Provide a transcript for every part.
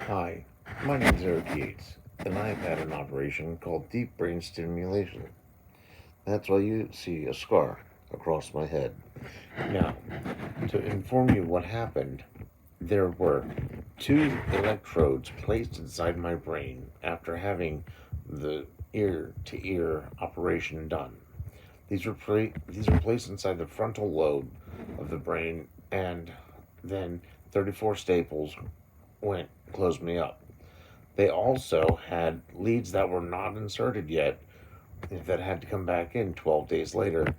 Hi, my name is Eric Yates, and I've had an operation called deep brain stimulation. That's why you see a scar across my head. Now, to inform you what happened, there were two electrodes placed inside my brain after having the ear to ear operation done. These were placed inside the frontal lobe of the brain, and then 34 staples went closed me up. They also had leads that were not inserted yet that had to come back in 12 days later.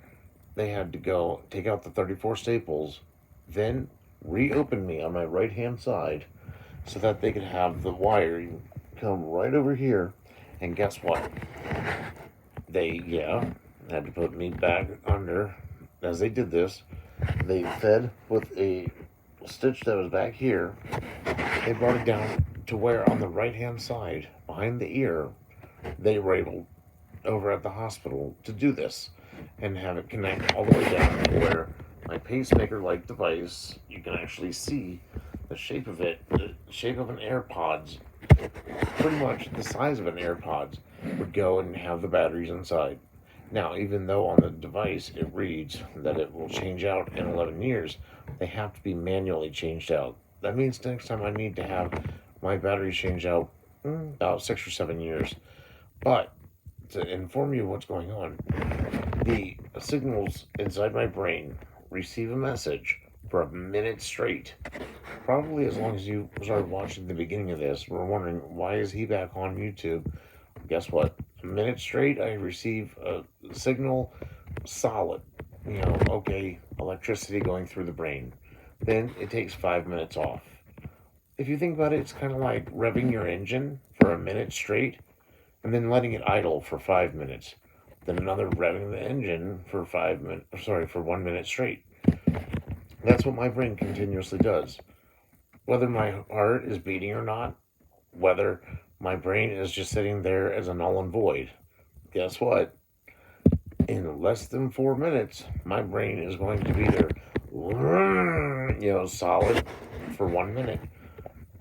They had to go take out the 34 staples, then reopen me on my right hand side so that they could have the wiring come right over here. And guess what? They had to put me back under. As they did this, they fed with a stitch that was back here. They brought it down to where on the right hand side, behind the ear, they were able over at the hospital to do this and have it connect all the way down to where my pacemaker like device, you can actually see the shape of it, the shape of an AirPods, pretty much the size of an AirPods, would go and have the batteries inside. Now, even though on the device it reads that it will change out in 11 years, they have to be manually changed out. That means next time I need to have my batteries changed out about 6 or 7 years. But to inform you what's going on, the signals inside my brain receive a message for a minute straight. Probably as long as you started watching the beginning of this, we're wondering why is he back on YouTube? Guess what? A minute straight, I receive a signal solid. Okay, electricity going through the brain. Then it takes 5 minutes off. If you think about it, it's kind of like revving your engine for a minute straight and then letting it idle for 5 minutes. Then another revving the engine for 5 minutes, sorry, for 1 minute straight. That's what my brain continuously does. Whether my heart is beating or not, whether my brain is just sitting there as a null and void, guess what? In less than 4 minutes, my brain is going to be there, solid for 1 minute.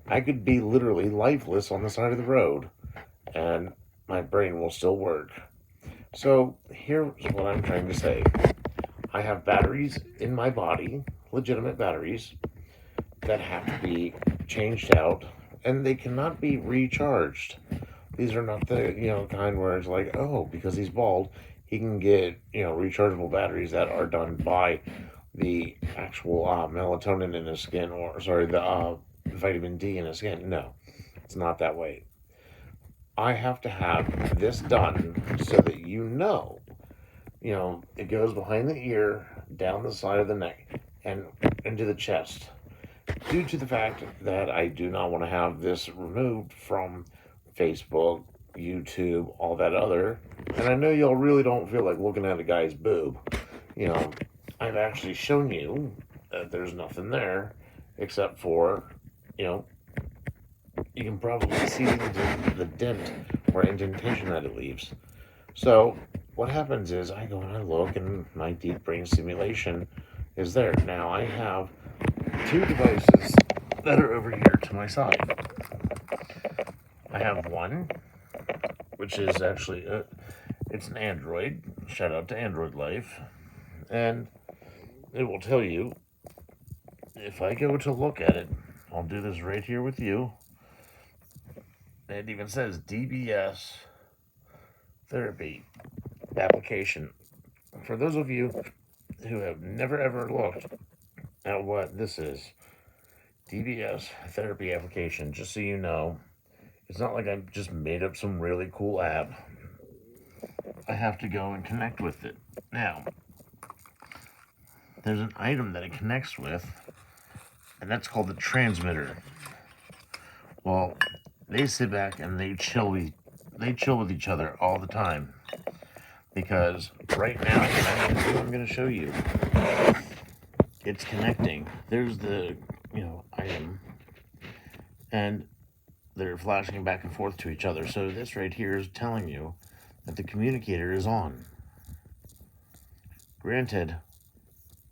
I could be literally lifeless on the side of the road, and my brain will still work. So here's what I'm trying to say. I have batteries in my body, legitimate batteries, that have to be changed out, and they cannot be recharged. These are not the kind where it's like, oh, because he's bald, he can get rechargeable batteries that are done by the actual melatonin in his skin, or sorry, the vitamin D in his skin. No, it's not that way. I have to have this done so that it goes behind the ear, down the side of the neck, and into the chest. Due to the fact that I do not want to have this removed from Facebook, YouTube, all that other, and I know y'all really don't feel like looking at a guy's boob. You know, I've actually shown you that there's nothing there except for, you know, you can probably see the dent or indentation that it leaves. So what happens is I go and I look, and my deep brain stimulation is there. Now I have two devices that are over here to my side. I have one, which is actually it's an Android. Shout out to Android Life, and it will tell you if I go to look at it. I'll do this right here with you. It even says DBS therapy application. For those of you who have never ever looked at what this is, DBS therapy application, just so you know, it's not like I just made up some really cool app. I have to go and connect with it. Now, there's an item that it connects with, and that's called the transmitter. Well, they sit back and they chill with each other all the time. Because right now, I'm going to show you. It's connecting. There's the, item. And they're flashing back and forth to each other. So this right here is telling you that the communicator is on. Granted,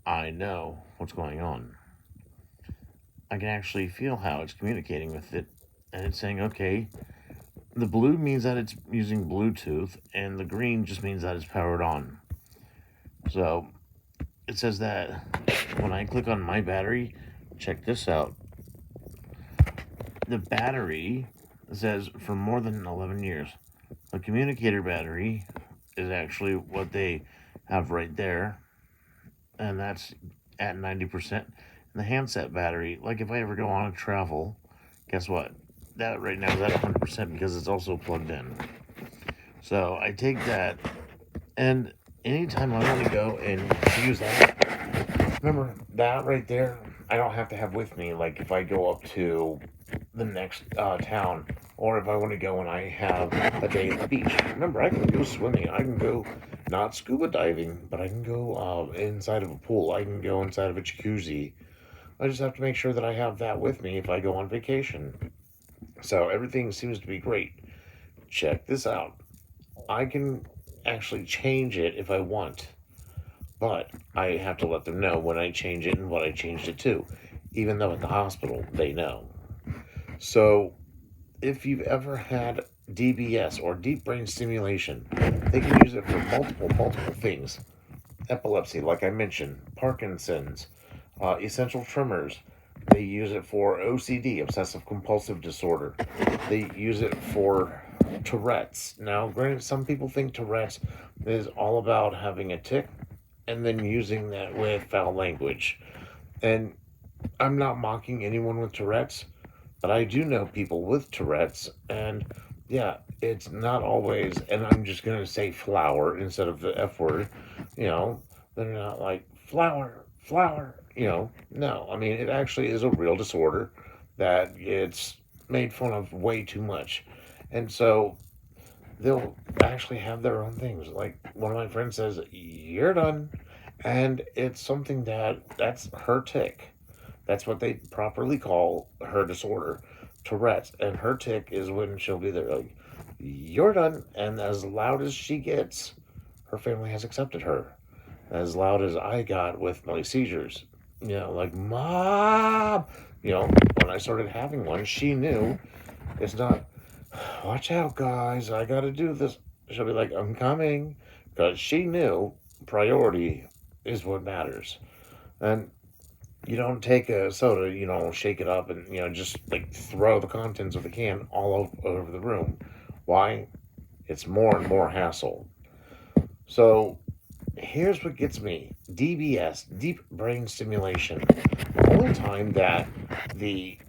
I know what's going on. I can actually feel how it's communicating with it and it's saying, okay, the blue means that it's using Bluetooth, and the green just means that it's powered on. So it says that when I click on my battery, check this out. The battery says for more than 11 years. The communicator battery is actually what they have right there, and that's at 90%. And the handset battery, like if I ever go on a travel, guess what? That right now is at 100% because it's also plugged in. So I take that, and anytime I want to go and use that, remember that right there, I don't have to have with me. Like if I go up to the next town, or if I want to go and I have a day at the beach. Remember, I can go swimming. I can go not scuba diving, but I can go inside of a pool. I can go inside of a jacuzzi. I just have to make sure that I have that with me if I go on vacation. So everything seems to be great. Check this out. I can actually change it if I want, but I have to let them know when I change it and what I changed it to, even though at the hospital they know. So if you've ever had DBS or deep brain stimulation, they can use it for multiple things. Epilepsy, like I mentioned, Parkinson's, essential tremors. They use it for OCD, obsessive compulsive disorder. They use it for Tourette's. Now, granted, some people think Tourette's is all about having a tick and then using that with foul language. And I'm not mocking anyone with Tourette's, but I do know people with Tourette's, and yeah, it's not always, and I'm just going to say flower instead of the F word, you know, they're not like flower, no, I mean, it actually is a real disorder that it's made fun of way too much. And so they'll actually have their own things. Like one of my friends says, "You're done," and it's something that's her tick. That's what they properly call her disorder, Tourette's. And her tick is when she'll be there like, "You're done," and as loud as she gets, her family has accepted her. As loud as I got with my seizures, like mom. When I started having one, she knew it's not, watch out, guys, I gotta do this. She'll be like, I'm coming. Because she knew priority is what matters. And you don't take a soda, shake it up and, just like throw the contents of the can all over the room. Why? It's more and more hassle. So here's what gets me: DBS, deep brain stimulation. The only time that the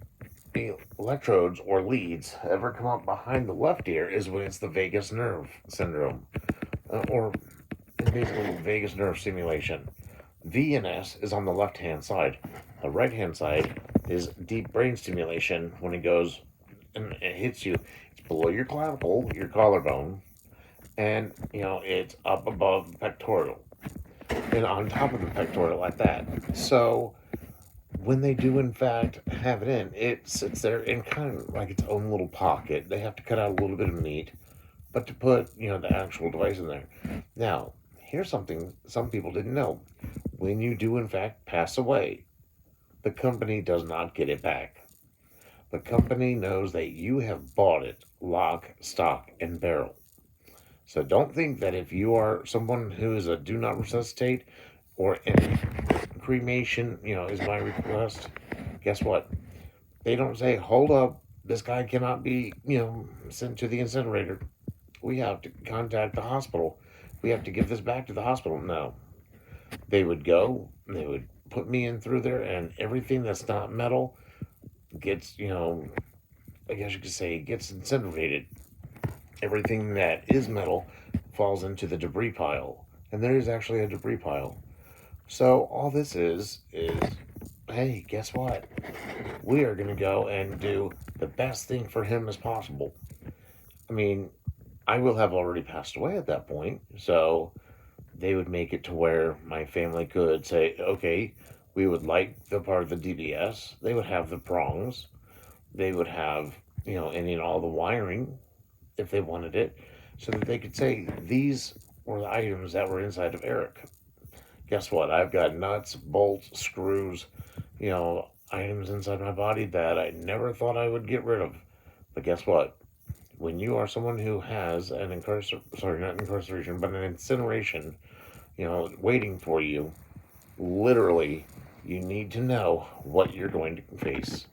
electrodes or leads ever come up behind the left ear is when it's the vagus nerve syndrome, or basically vagus nerve stimulation. VNS is on the left hand side. The right hand side is deep brain stimulation when it goes and it hits you. It's below your clavicle, your collarbone, and it's up above the pectoral and on top of the pectoral like that. So when they do in fact have it in, it sits there in kind of like its own little pocket. They have to cut out a little bit of meat, but to put the actual device in there. Now, here's something some people didn't know: when you do in fact pass away, the company does not get it back. The company knows that you have bought it lock, stock, and barrel. So don't think that if you are someone who is a do not resuscitate or any cremation, is my request. Guess what? They don't say, hold up, this guy cannot be, sent to the incinerator. We have to contact the hospital. We have to give this back to the hospital. No. They would go, they would put me in through there, and everything that's not metal gets, I guess you could say, gets incinerated. Everything that is metal falls into the debris pile. And there is actually a debris pile. So all this is, hey, guess what? We are going to go and do the best thing for him as possible. I mean, I will have already passed away at that point. So they would make it to where my family could say, okay, we would like the part of the DBS. They would have the prongs. They would have, any and all the wiring if they wanted it, so that they could say these were the items that were inside of Eric. Guess what? I've got nuts, bolts, screws, items inside my body that I never thought I would get rid of. But guess what? When you are someone who has an not incarceration, but an incineration, waiting for you, literally, you need to know what you're going to face.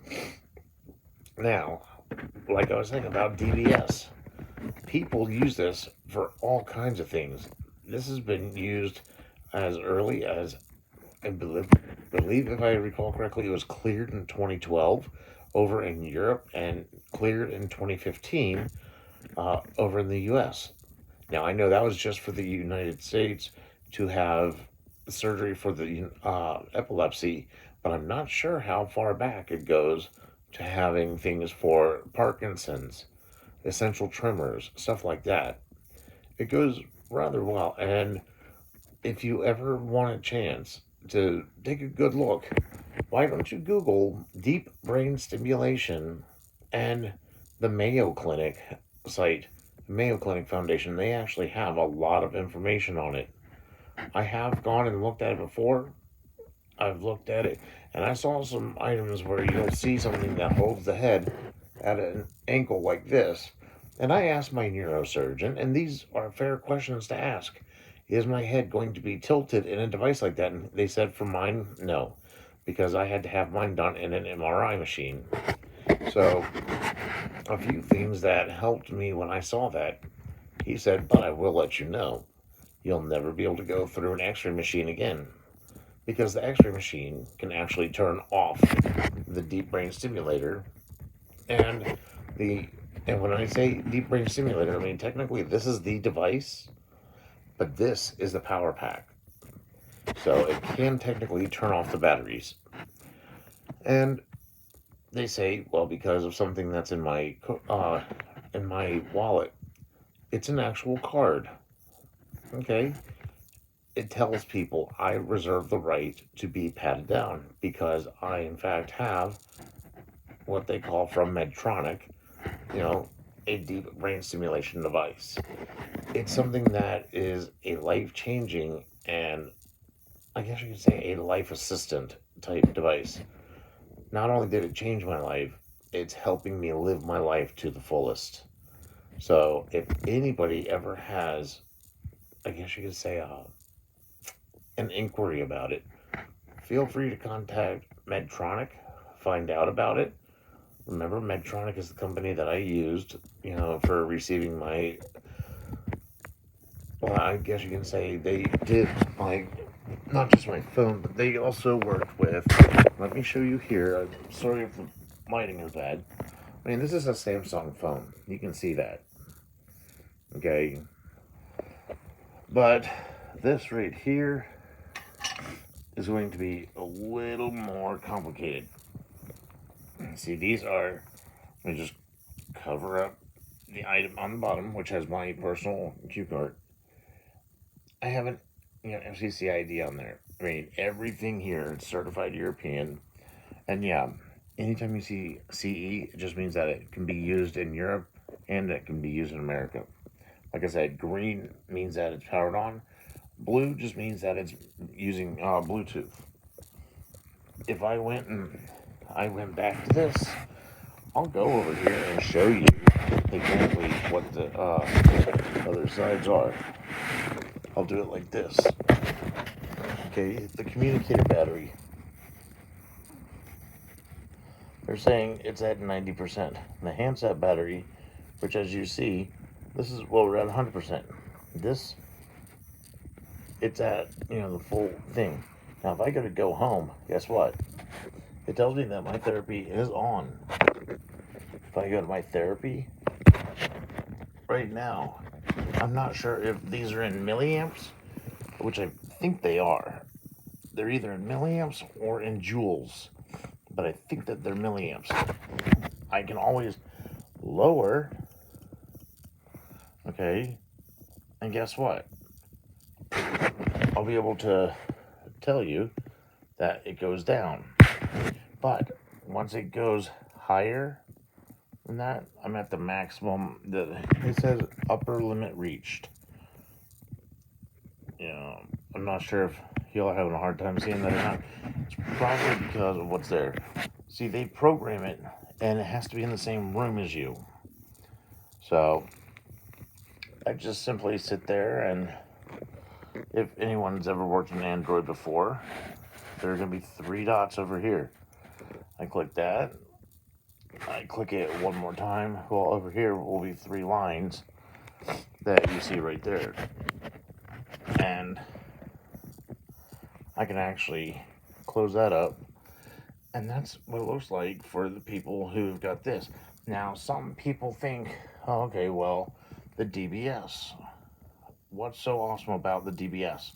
Now, like I was saying about DBS, people use this for all kinds of things. This has been used as early as, I believe, if I recall correctly, it was cleared in 2012 over in Europe and cleared in 2015 over in the US. Now, I know that was just for the United States to have surgery for the epilepsy, but I'm not sure how far back it goes to having things for Parkinson's, essential tremors, stuff like that. It goes rather well. And if you ever want a chance to take a good look, why don't you Google deep brain stimulation and the Mayo Clinic site, Mayo Clinic Foundation? They actually have a lot of information on it. I have gone and looked at it before. I've looked at it, and I saw some items where you'll see something that holds the head at an angle like this. And I asked my neurosurgeon, and these are fair questions to ask. Is my head going to be tilted in a device like that? And they said for mine, no, because I had to have mine done in an MRI machine. So, a few things that helped me when I saw that, he said, but I will let you know, you'll never be able to go through an x-ray machine again, because the x-ray machine can actually turn off the deep brain stimulator. And when I say deep brain stimulator, I mean technically this is the device, but this is the power pack. So it can technically turn off the batteries. And they say, well, because of something that's in my wallet, it's an actual card. Okay, it tells people I reserve the right to be patted down because I, in fact, have what they call from Medtronic, a deep brain stimulation device. It's something that is a life-changing and I guess you could say a life assistant type device. Not only did it change my life, it's helping me live my life to the fullest. So if anybody ever has, I guess you could say, an inquiry about it, feel free to contact Medtronic, find out about it. Remember, Medtronic is the company that I used, for receiving my, well, I guess you can say they did not just my phone, but they also worked with, let me show you here. I'm sorry if the lighting is bad. I mean, this is a Samsung phone. You can see that. Okay. But this right here is going to be a little more complicated. See, these are, let me just cover up the item on the bottom, which has my personal cue card. I have an FCC ID on there. I mean, everything here is certified European. And yeah, anytime you see CE, it just means that it can be used in Europe and it can be used in America. Like I said, green means that it's powered on. Blue just means that it's using Bluetooth. If I went back to this, I'll go over here and show you exactly what the other sides are. I'll do it like this. Okay, the communicator battery. They're saying it's at 90%. The handset battery, which as you see, we're at 100%. This, it's at, the full thing. Now, if I go home, guess what? It tells me that my therapy is on. If I go to my therapy, right now, I'm not sure if these are in milliamps, which I think they are. They're either in milliamps or in joules, but I think that they're milliamps. I can always lower, okay, and guess what? I'll be able to tell you that it goes down. But once it goes higher than that, I'm at the maximum. It says upper limit reached. I'm not sure if you're having a hard time seeing that or not. It's probably because of what's there. See, they program it, and it has to be in the same room as you. So I just simply sit there, and if anyone's ever worked on Android before, there are going to be 3 dots over here. I click that. I click it one more time. Well, over here will be 3 lines that you see right there. And I can actually close that up. And that's what it looks like for the people who've got this. Now, some people think, oh, okay, well, the DBS. What's so awesome about the DBS?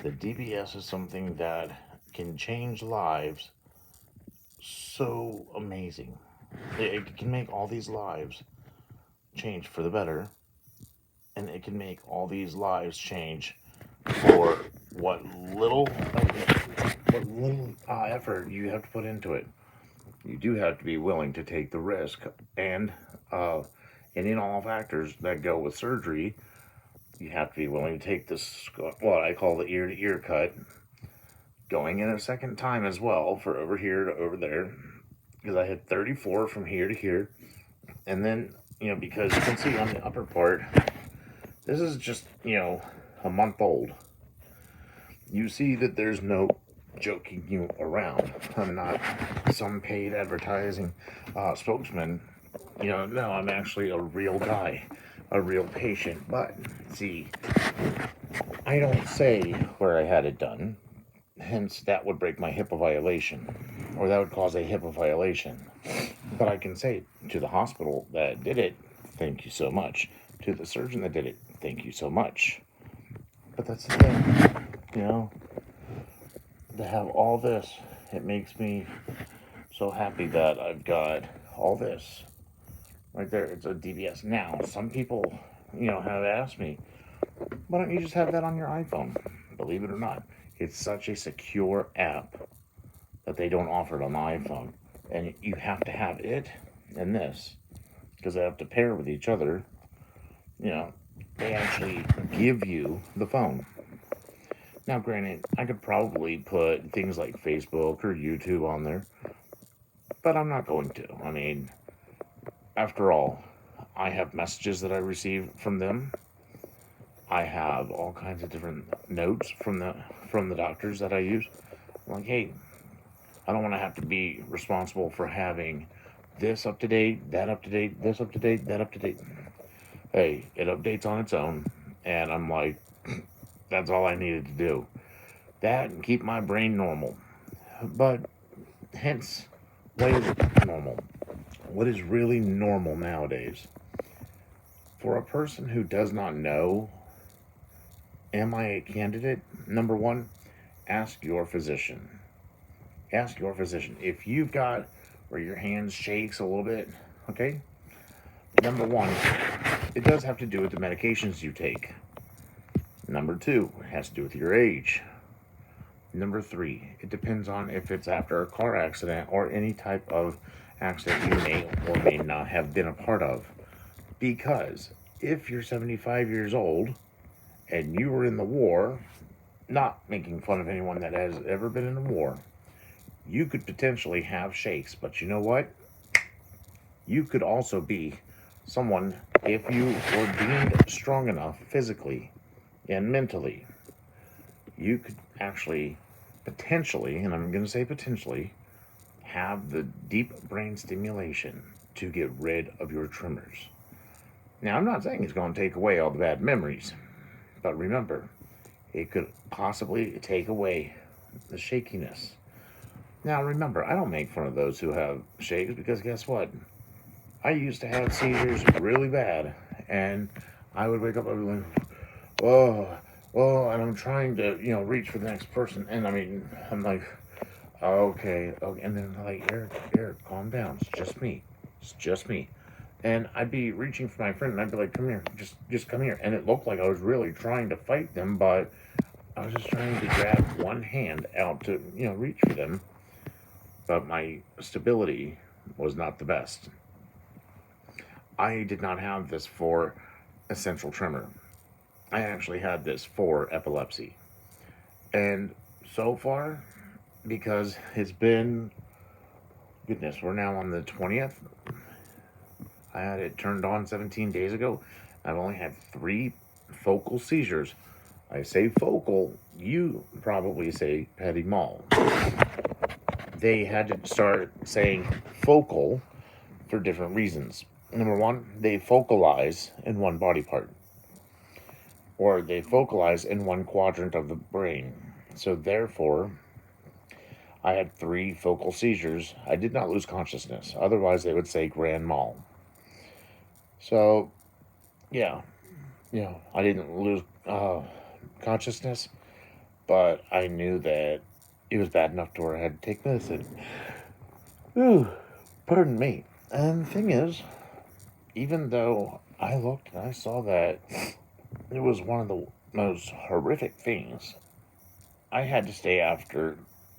The DBS is something that can change lives so amazing. It can make all these lives change for the better, and it can make all these lives change for what little effort you have to put into it. You do have to be willing to take the risk, and in all factors that go with surgery, you have to be willing to take this, what I call the ear-to-ear cut, going in a second time as well, for over here to over there, because I had 34 from here to here. And then, because you can see on the upper part, this is just, a month old. You see that there's no joking you around. I'm not some paid advertising spokesman. No, I'm actually a real guy, a real patient. But, see, I don't say where I had it done. Hence, that would break my HIPAA violation, or that would cause a HIPAA violation. But I can say to the hospital that did it, thank you so much. To the surgeon that did it, thank you so much. But that's the thing, to have all this, it makes me so happy that I've got all this right there. It's a DBS. Now, some people, have asked me, why don't you just have that on your iPhone? Believe it or not, it's such a secure app that they don't offer it on the iPhone. And you have to have it and this, because they have to pair with each other. They actually give you the phone. Now, granted, I could probably put things like Facebook or YouTube on there, but I'm not going to. I mean, after all, I have messages that I receive from them. I have all kinds of different notes from the doctors that I use. I'm like, hey, I don't want to have to be responsible for having this up to date, that up to date, this up to date, that up to date. Hey, it updates on its own, and I'm like, that's all I needed to do. That and keep my brain normal. But hence, what is normal? What is really normal nowadays? For a person who does not know, am I a candidate? Number one, ask your physician. Ask your physician. If you've got where your hand shakes a little bit, okay? Number one, it does have to do with the medications you take. Number two, it has to do with your age. Number three, it depends on if it's after a car accident or any type of accident you may or may not have been a part of. Because if you're 75 years old and you were in the war, not making fun of anyone that has ever been in a war, you could potentially have shakes. But you know what? You could also be someone, if you were deemed strong enough physically and mentally, you could actually potentially, and I'm going to say potentially, have the deep brain stimulation to get rid of your tremors. Now, I'm not saying it's going to take away all the bad memories, but remember, it could possibly take away the shakiness. Now, remember, I don't make fun of those who have shakes, because guess what? I used to have seizures really bad, and I would wake up, I'd be like, and I'm trying to, reach for the next person, and I'm like, okay, and then like, Eric, calm down, it's just me, and I'd be reaching for my friend, and I'd be like, come here, just come here, and it looked like I was really trying to fight them, but I was just trying to grab one hand out to, reach for them, but my stability was not the best. I did not have this for essential tremor. I actually had this for epilepsy. And so far, because it's been, goodness, we're now on the 20th. I had it turned on 17 days ago. I've only had 3 focal seizures. I say focal, you probably say petit mal. They had to start saying focal for different reasons. Number one, they focalize in one body part, or they focalize in one quadrant of the brain. So therefore, I had 3 focal seizures. I did not lose consciousness. Otherwise, they would say grand mal. So, yeah, I didn't lose consciousness, but I knew that it was bad enough to where I had to take medicine. Ooh, pardon me. And the thing is, even though I looked and I saw that it was one of the most horrific things, I had to stay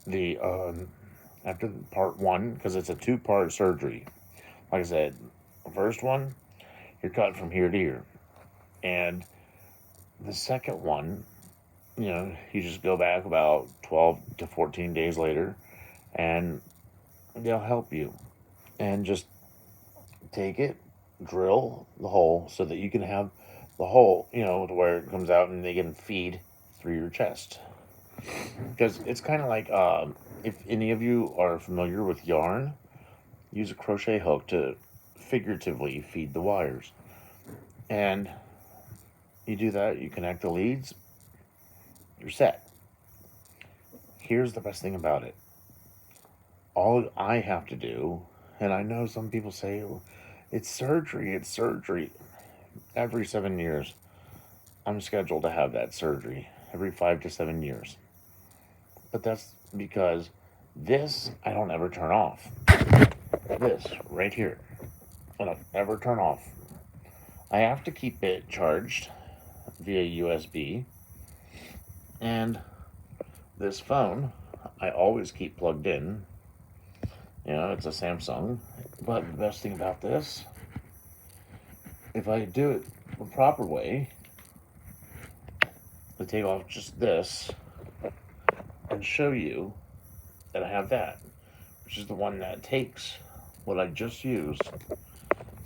the after part 1 because it's a 2-part surgery. Like I said, the first one, you're cut from here to here, and the second one, you just go back about 12 to 14 days later, and they'll help you, and just take it, drill the hole so that you can have the hole, to where it comes out and they can feed through your chest. Because it's kind of like, if any of you are familiar with yarn, use a crochet hook to figuratively feed the wires. And you do that, you connect the leads, you're set. Here's the best thing about it. All I have to do, and I know some people say, oh, it's surgery. Every 7 years, I'm scheduled to have that surgery. Every 5 to 7 years. But that's because this, I don't ever turn off. This, right here, I don't ever turn off. I have to keep it charged via USB. And this phone, I always keep plugged in. It's a Samsung. But the best thing about this, if I do it the proper way, I take off just this and show you that I have that, which is the one that takes what I just used.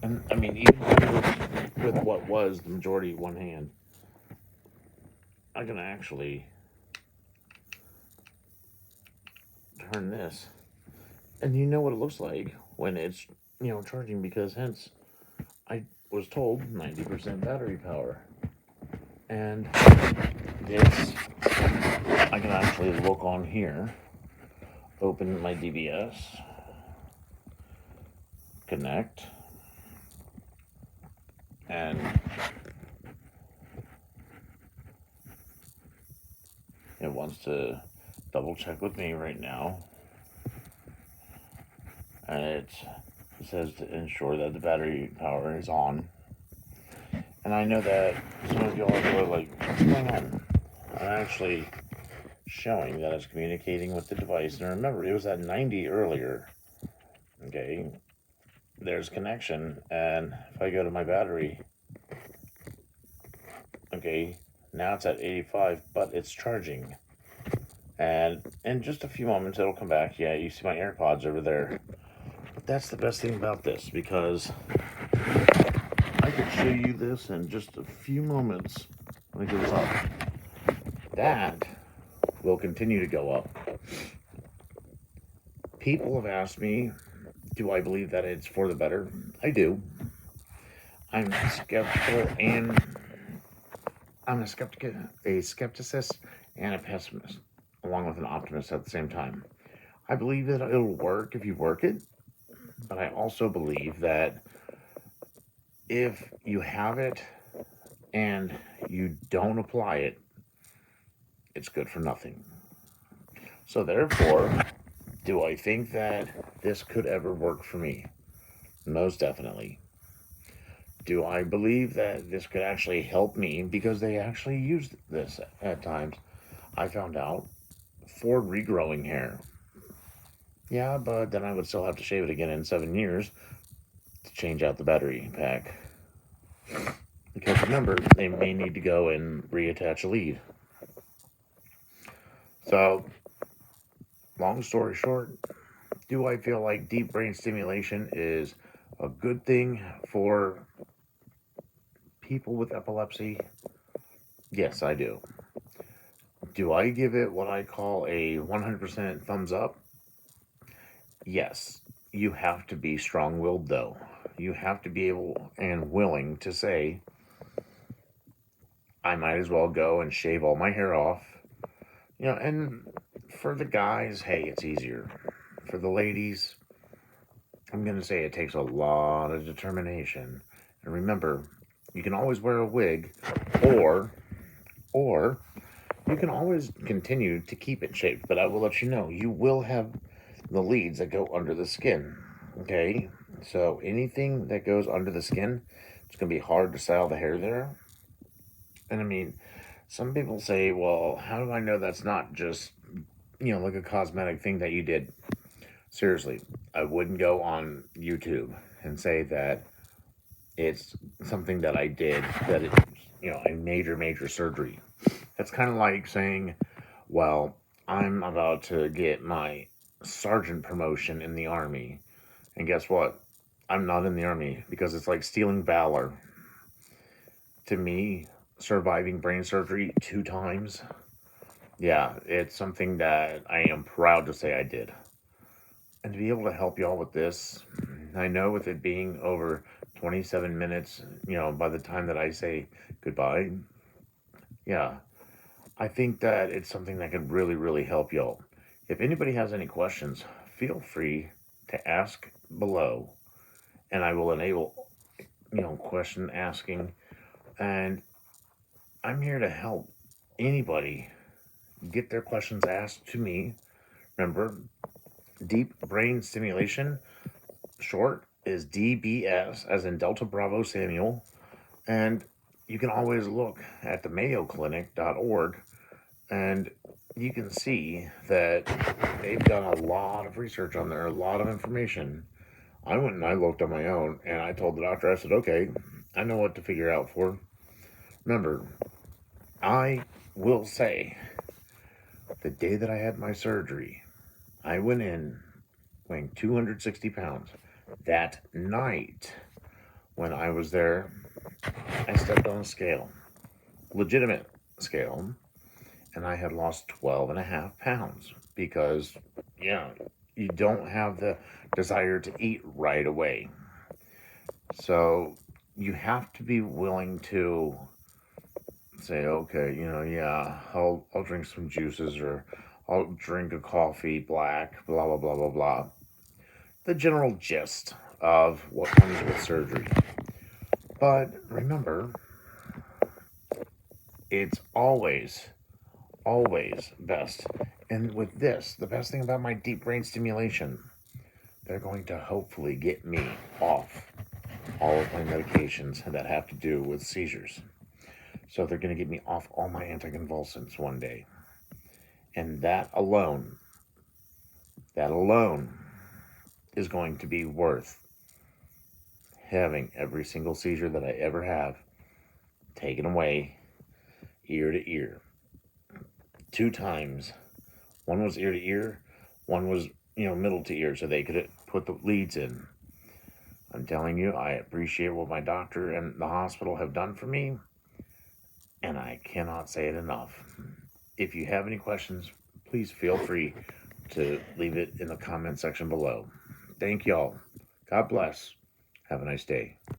And I mean, even with what was the majority one hand, I can actually turn this, and you know what it looks like when it's, charging, because hence I was told 90% battery power. And this, I can actually look on here, open my DBS, connect, and it wants to double check with me right now. And it says to ensure that the battery power is on. And I know that some of y'all are like, what's going on? I'm actually showing that it's communicating with the device. And remember, it was at 90 earlier. Okay, there's connection. And if I go to my battery, okay, now it's at 85, but it's charging. And in just a few moments, it'll come back. Yeah, you see my AirPods over there. But that's the best thing about this, because I could show you this in just a few moments when it goes up. That will continue to go up. People have asked me, do I believe that it's for the better? I do. I'm skeptical, and I'm a skepticist and a pessimist, along with an optimist at the same time. I believe that it'll work if you work it, but I also believe that if you have it and you don't apply it, it's good for nothing. So therefore, do I think that this could ever work for me? Most definitely. Do I believe that this could actually help me? Because they actually use this at times, I found out, for regrowing hair. Yeah, but then I would still have to shave it again in 7 years to change out the battery pack. Because remember, they may need to go and reattach a lead. So, long story short, do I feel like deep brain stimulation is a good thing for people with epilepsy? Yes, I do. Do I give it what I call a 100% thumbs up? Yes. You have to be strong-willed, though. You have to be able and willing to say, I might as well go and shave all my hair off. And for the guys, hey, it's easier. For the ladies, I'm going to say it takes a lot of determination. And remember, you can always wear a wig, or you can always continue to keep it shaved. But I will let you know, you will have the leads that go under the skin. Okay? So anything that goes under the skin, it's going to be hard to style the hair there. And I mean, some people say, well, how do I know that's not just, like a cosmetic thing that you did? Seriously, I wouldn't go on YouTube and say that it's something that I did, that it's, a major surgery. That's kind of like saying, well, I'm about to get my sergeant promotion in the Army. And guess what? I'm not in the Army, because it's like stealing valor. To me, surviving brain surgery 2 times, yeah, it's something that I am proud to say I did. And to be able to help y'all with this, I know with it being over 27 minutes, by the time that I say goodbye, yeah, I think that it's something that could really help y'all. If anybody has any questions, feel free to ask below, and I will enable, question asking. And I'm here to help anybody get their questions asked to me. Remember, deep brain stimulation, short, is DBS, as in Delta Bravo Samuel. And you can always look at the mayoclinic.org, and you can see that they've done a lot of research on there, a lot of information. I went and I looked on my own, and I told the doctor, I said, okay, I know what to figure out for. Remember, I will say, the day that I had my surgery, I went in weighing 260 pounds. That night, when I was there, I stepped on a scale, legitimate scale, and I had lost 12 and a half pounds because, you don't have the desire to eat right away. So you have to be willing to say, okay, I'll drink some juices, or I'll drink a coffee black, blah, blah, blah, blah, blah. The general gist of what comes with surgery. But remember, it's always best. And with this, the best thing about my deep brain stimulation, they're going to hopefully get me off all of my medications that have to do with seizures. So they're going to get me off all my anticonvulsants one day. And that alone is going to be worth having every single seizure that I ever have taken away, ear to ear. 2 times. One was ear to ear, one was, middle to ear, so they could put the leads in. I'm telling you, I appreciate what my doctor and the hospital have done for me, and I cannot say it enough. If you have any questions, please feel free to leave it in the comment section below. Thank y'all. God bless. Have a nice day.